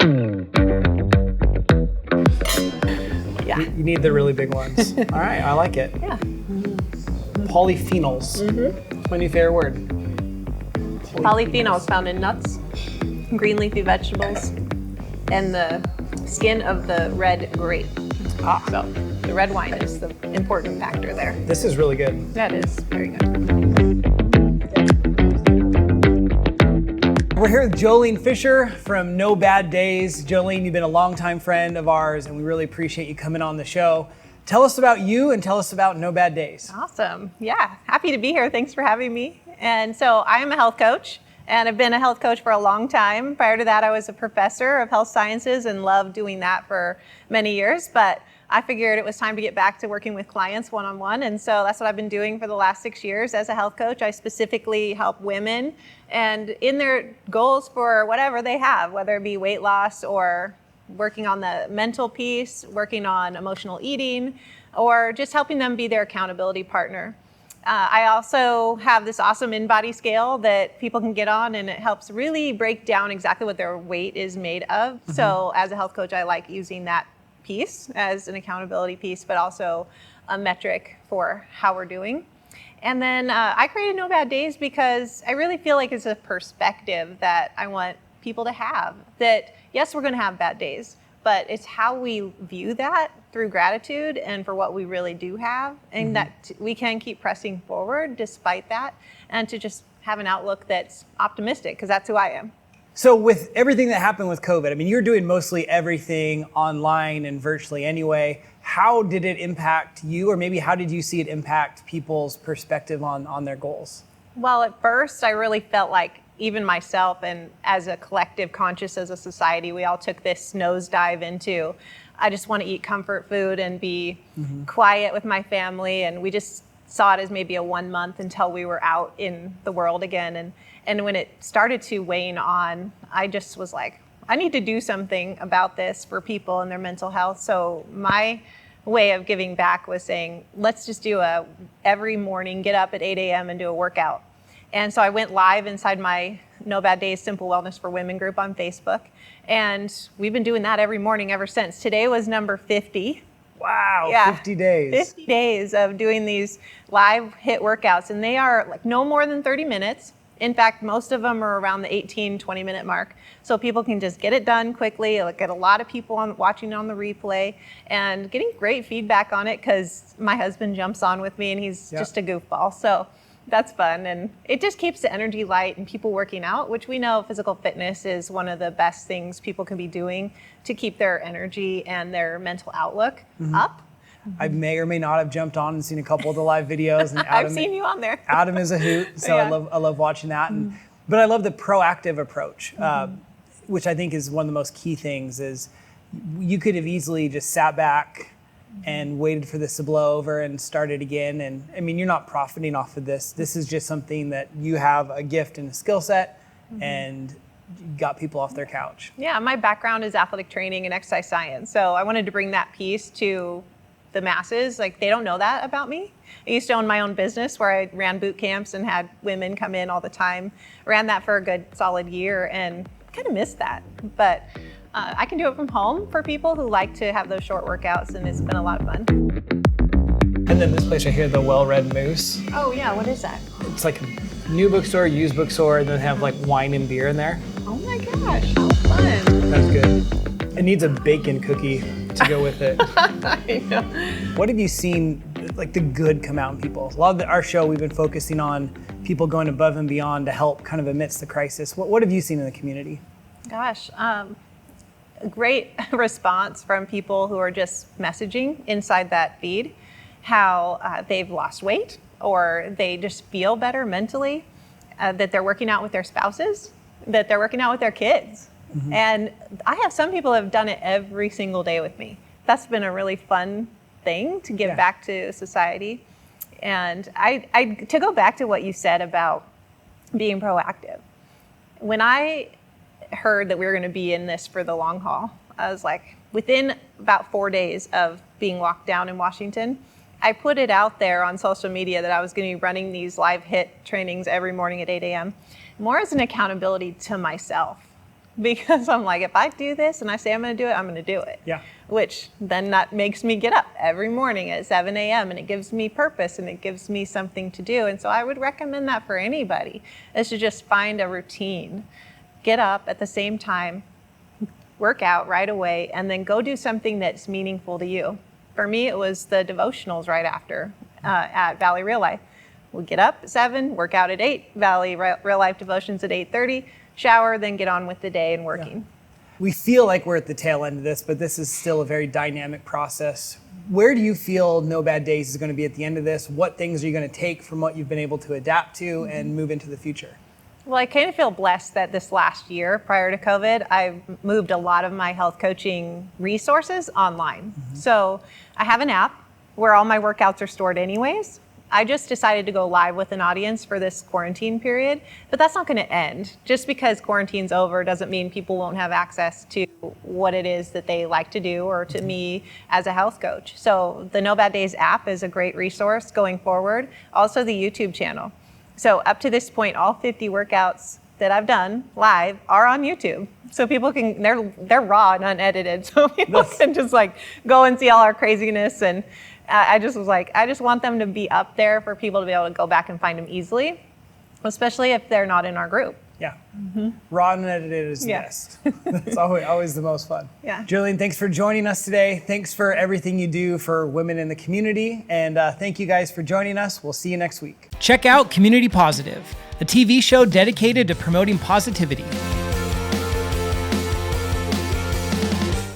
Yeah. You need the really big ones. All right, I like it. Yeah. Polyphenols. That's my new favorite word. Polyphenols found in nuts, green leafy vegetables, and the skin of the red grape. So the red wine is the important factor there. This is really good. That is very good. We're here with Jolene Fisher from No Bad Days. Jolene, you've been a longtime friend of ours, and we really appreciate you coming on the show. Tell us about you and tell us about No Bad Days. Awesome. Yeah, happy to be here. Thanks for having me. And so I am a health coach, and I've been a health coach for a long time. Prior to that, I was a professor of health sciences and loved doing that for many years. But I figured it was time to get back to working with clients one-on-one. And so that's what I've been doing for the last 6 years as a health coach. I specifically help women and in their goals for whatever they have, whether it be weight loss or working on the mental piece, working on emotional eating, or just helping them be their accountability partner. I also have this awesome InBody scale that people can get on, and it helps really break down exactly what their weight is made of. So as a health coach, I like using that piece as an accountability piece, but also a metric for how we're doing. And then I created No Bad Days because I really feel like it's a perspective that I want people to have. That yes, we're going to have bad days, but it's how we view that through gratitude and for what we really do have, and that we can keep pressing forward despite that, and to just have an outlook that's optimistic, because that's who I am. So with everything that happened with COVID, I mean, you're doing mostly everything online and virtually anyway. How did it impact you, or maybe how did you see it impact people's perspective on their goals? Well, at first, I really felt like even myself and as a collective conscious as a society, we all took this nosedive into, I just want to eat comfort food and be quiet with my family. And we just saw it as maybe a 1 month until we were out in the world again. And when it started to wane on, I just was like, I need to do something about this for people and their mental health. So my way of giving back was saying, let's just do every morning, get up at 8 a.m. and do a workout. And so I went live inside my No Bad Days Simple Wellness for Women group on Facebook. And we've been doing that every morning ever since. Today was number 50. Wow, Yeah, 50 days. 50 days of doing these live HIIT workouts. And they are like no more than 30 minutes. In fact, most of them are around the 18, 20-minute mark. So people can just get it done quickly. Like, get a lot of people watching on the replay and getting great feedback on it, because my husband jumps on with me and he's just a goofball. So that's fun. And it just keeps the energy light and people working out, which we know physical fitness is one of the best things people can be doing to keep their energy and their mental outlook up. I may or may not have jumped on and seen a couple of the live videos. And I've seen you on there. Adam is a hoot, so Yeah. I love watching that. But I love the proactive approach, which I think is one of the most key things. Is you could have easily just sat back and waited for this to blow over and started again. And I mean, you're not profiting off of this. This is just something that you have a gift and a skill set, and got people off their couch. Yeah, my background is athletic training and exercise science. So I wanted to bring that piece to the masses. Like, they don't know that about me. I used to own my own business where I ran boot camps and had women come in all the time. Ran that for a good solid year and kind of missed that. But I can do it from home for people who like to have those short workouts, and it's been a lot of fun. And then this place right here, the Well-Read Moose. Oh yeah, what is that? It's like a new bookstore, used bookstore, and then they have like wine and beer in there. Oh my gosh, how fun. That's good. It needs a bacon cookie to go with it. I know. What have you seen, like, the good come out in people? A lot of our show, we've been focusing on people going above and beyond to help kind of amidst the crisis. What have you seen in the community? Gosh, a great response from people who are just messaging inside that feed, how they've lost weight or they just feel better mentally, that they're working out with their spouses, that they're working out with their kids. And I have some people who have done it every single day with me. That's been a really fun thing to give back to society. And I to go back to what you said about being proactive, when I heard that we were going to be in this for the long haul, I was like, within about 4 days of being locked down in Washington, I put it out there on social media that I was going to be running these live HIIT trainings every morning at 8 a.m., more as an accountability to myself, because I'm like, if I do this and I say I'm going to do it, I'm going to do it. Yeah. Which then that makes me get up every morning at 7 a.m. and it gives me purpose and it gives me something to do. And so I would recommend that for anybody, is to just find a routine. Get up at the same time, work out right away, and then go do something that's meaningful to you. For me, it was the devotionals right after at Valley Real Life. We get up at 7, work out at 8, Valley Real Life devotions at 8:30, shower, then get on with the day and working. Yeah. We feel like we're at the tail end of this, but this is still a very dynamic process. Where do you feel No Bad Days is going to be at the end of this? What things are you going to take from what you've been able to adapt to and move into the future? Well, I kind of feel blessed that this last year, prior to COVID, I've moved a lot of my health coaching resources online. So I have an app where all my workouts are stored anyways. I just decided to go live with an audience for this quarantine period, but that's not going to end. Just because quarantine's over doesn't mean people won't have access to what it is that they like to do, or to me as a health coach. So the No Bad Days app is a great resource going forward. Also the YouTube channel. So up to this point, all 50 workouts that I've done live are on YouTube. So people can, they're raw and unedited. So people can just like go and see all our craziness. And I just was like, I just want them to be up there for people to be able to go back and find them easily, especially if they're not in our group. Yeah. Raw and unedited is the best. That's always the most fun. Yeah. Jolene, thanks for joining us today. Thanks for everything you do for women in the community. And thank you guys for joining us. We'll see you next week. Check out Community Positive, a TV show dedicated to promoting positivity.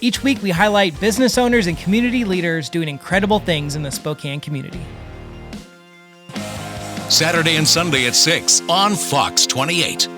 Each week, we highlight business owners and community leaders doing incredible things in the Spokane community. Saturday and Sunday at 6 on Fox 28.